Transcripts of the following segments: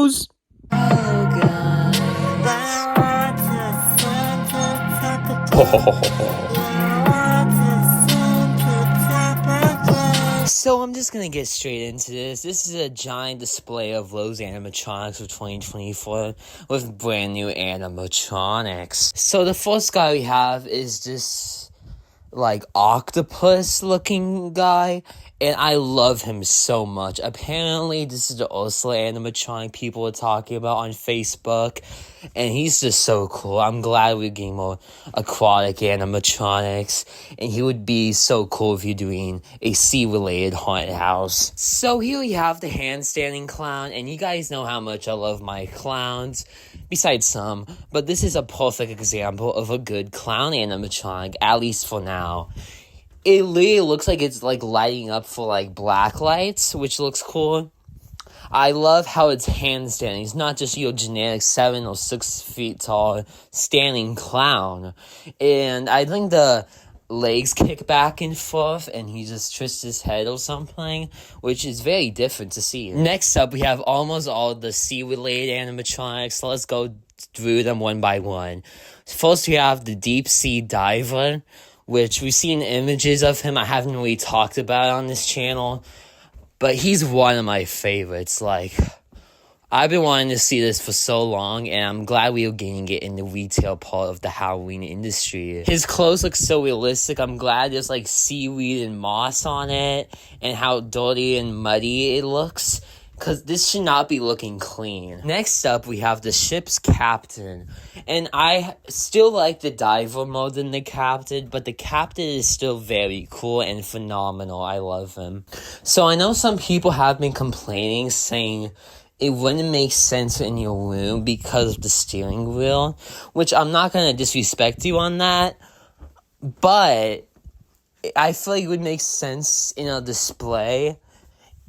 videos! So I'm just gonna get straight into this. This is a giant display of Lowe's Animatronics of 2024 with brand new Animatronics. So the first guy we have is this, like, octopus looking guy, and I love him so much. Apparently, this is the Ursula animatronic people are talking about on Facebook, and he's just so cool. I'm glad we're getting more aquatic animatronics, and he would be so cool if you're doing a sea-related haunted house. So here we have the handstanding clown, and you guys know how much I love my clowns, besides some, but this is a perfect example of a good clown animatronic, at least for now. It literally looks like it's, like, lighting up for, like, black lights, which looks cool. I love how it's handstanding. It's not just your generic 7 or 6 feet tall standing clown. And I think the legs kick back and forth, and he just twists his head or something, which is very different to see. Next up, we have almost all the sea-related animatronics, so let's go through them one by one. First, we have the deep sea diver, which we've seen images of him. I haven't really talked about it on this channel, but he's one of my favorites. Like, I've been wanting to see this for so long, and I'm glad we are getting it in the retail part of the Halloween industry. His clothes look so realistic. I'm glad there's, like, seaweed and moss on it, and how dirty and muddy it looks, because this should not be looking clean. Next up, we have the ship's captain, and I still like the diver more than the captain, but the captain is still very cool and phenomenal. I love him. So I know some people have been complaining, saying it wouldn't make sense in your room because of the steering wheel, which I'm not going to disrespect you on that, but I feel like it would make sense in a display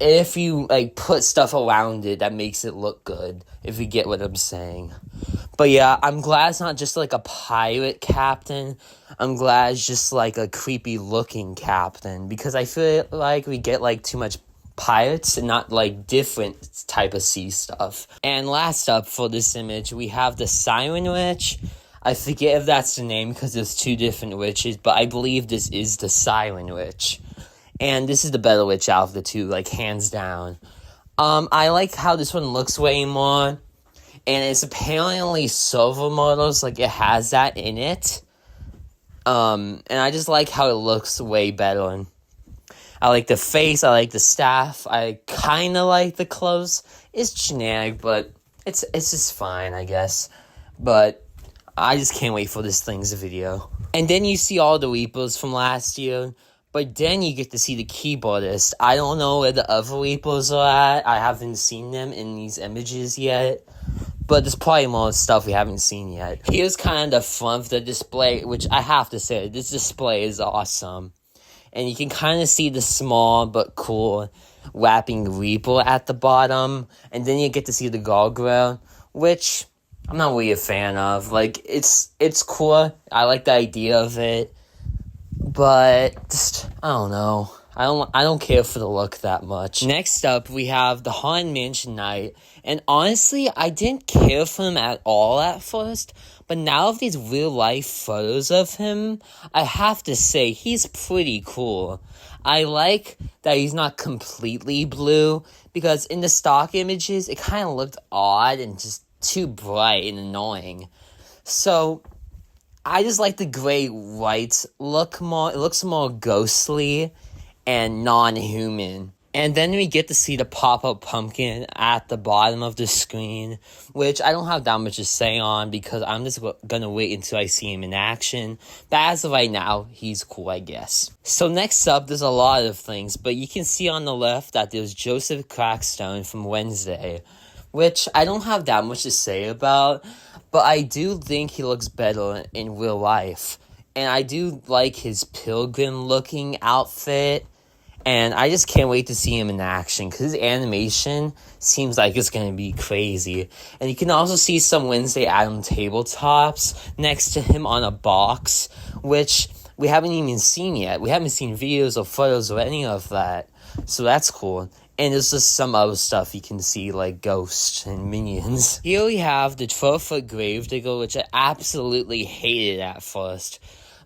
if you, like, put stuff around it that makes it look good, if you get what I'm saying. But yeah, I'm glad it's not just, like, a pirate captain. I'm glad it's just, like, a creepy-looking captain, because I feel like we get, like, too much pirates and not, like, different type of sea stuff. And last up for this image, we have the Siren Witch. I forget if that's the name because there's two different witches, but I believe this is the Siren Witch. And this is the better witch out of the two, like, hands down. I like how this one looks way more. And it's apparently silver models, like, it has that in it. And I just like how it looks way better. And I like the face, I like the staff, I kind of like the clothes. It's generic, but it's just fine, I guess. But I just can't wait for this thing's video. And then you see all the Reapers from last year. But then you get to see the keyboardist. I don't know where the other Reapers are at. I haven't seen them in these images yet. But there's probably more stuff we haven't seen yet. Here's kind of the front of the display, which I have to say, this display is awesome. And you can kind of see the small but cool wrapping Reaper at the bottom. And then you get to see the Gargoyle, which I'm not really a fan of. Like, it's cool. I like the idea of it. But just, I don't know. I don't care for the look that much. Next up, we have the Haunted Mansion Knight. And honestly, I didn't care for him at all at first. But now with these real-life photos of him, I have to say, he's pretty cool. I like that he's not completely blue, because in the stock images, it kind of looked odd and just too bright and annoying. So I just like the gray white look more. It looks more ghostly and non-human. And then we get to see the pop-up pumpkin at the bottom of the screen, which I don't have that much to say on because I'm just gonna wait until I see him in action. But as of right now, he's cool, I guess. So next up, there's a lot of things, but you can see on the left that there's Joseph CRACKSTONE from Wednesday, which I don't have that much to say about, but I do think he looks better in real life. And I do like his pilgrim-looking outfit. And I just can't wait to see him in action, because his animation seems like it's going to be crazy. And you can also see some Wednesday Adam tabletops next to him on a box, which we haven't even seen yet. We haven't seen videos or photos or any of that. So that's cool. And there's just some other stuff you can see, like ghosts and minions. Here we have the 12-foot Gravedigger, which I absolutely hated at first.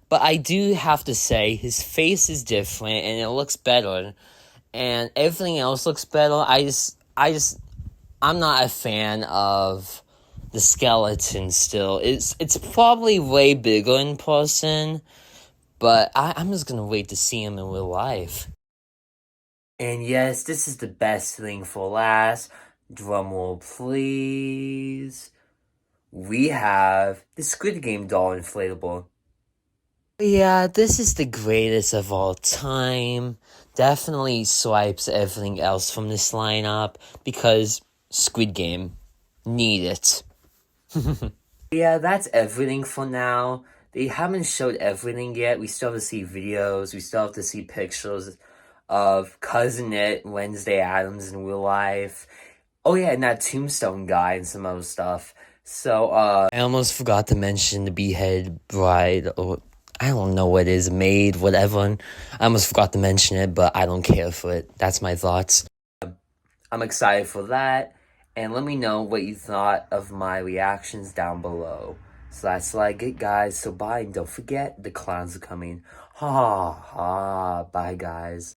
But I do have to say, his face is different, and it looks better. And everything else looks better. I'm not a fan of the skeleton still. It's probably way bigger in person, but I'm just gonna wait to see him in real life. And yes, this is the best thing for last. Drumroll, please. We have the Squid Game doll inflatable. Yeah, this is the greatest of all time. Definitely swipes everything else from this lineup because Squid Game. Need it. Yeah, that's everything for now. They haven't showed everything yet. We still have to see videos. We still have to see pictures of Cousin It, Wednesday Addams in real life. Oh yeah, and that Tombstone guy and some other stuff. So, I almost forgot to mention the Behead Bride, or I don't know what it is, maid, whatever. I almost forgot to mention it, but I don't care for it. That's my thoughts. I'm excited for that, and let me know what you thought of my reactions down below. So that's like it, guys. So bye, and don't forget, the clowns are coming. Ha ha, bye, guys.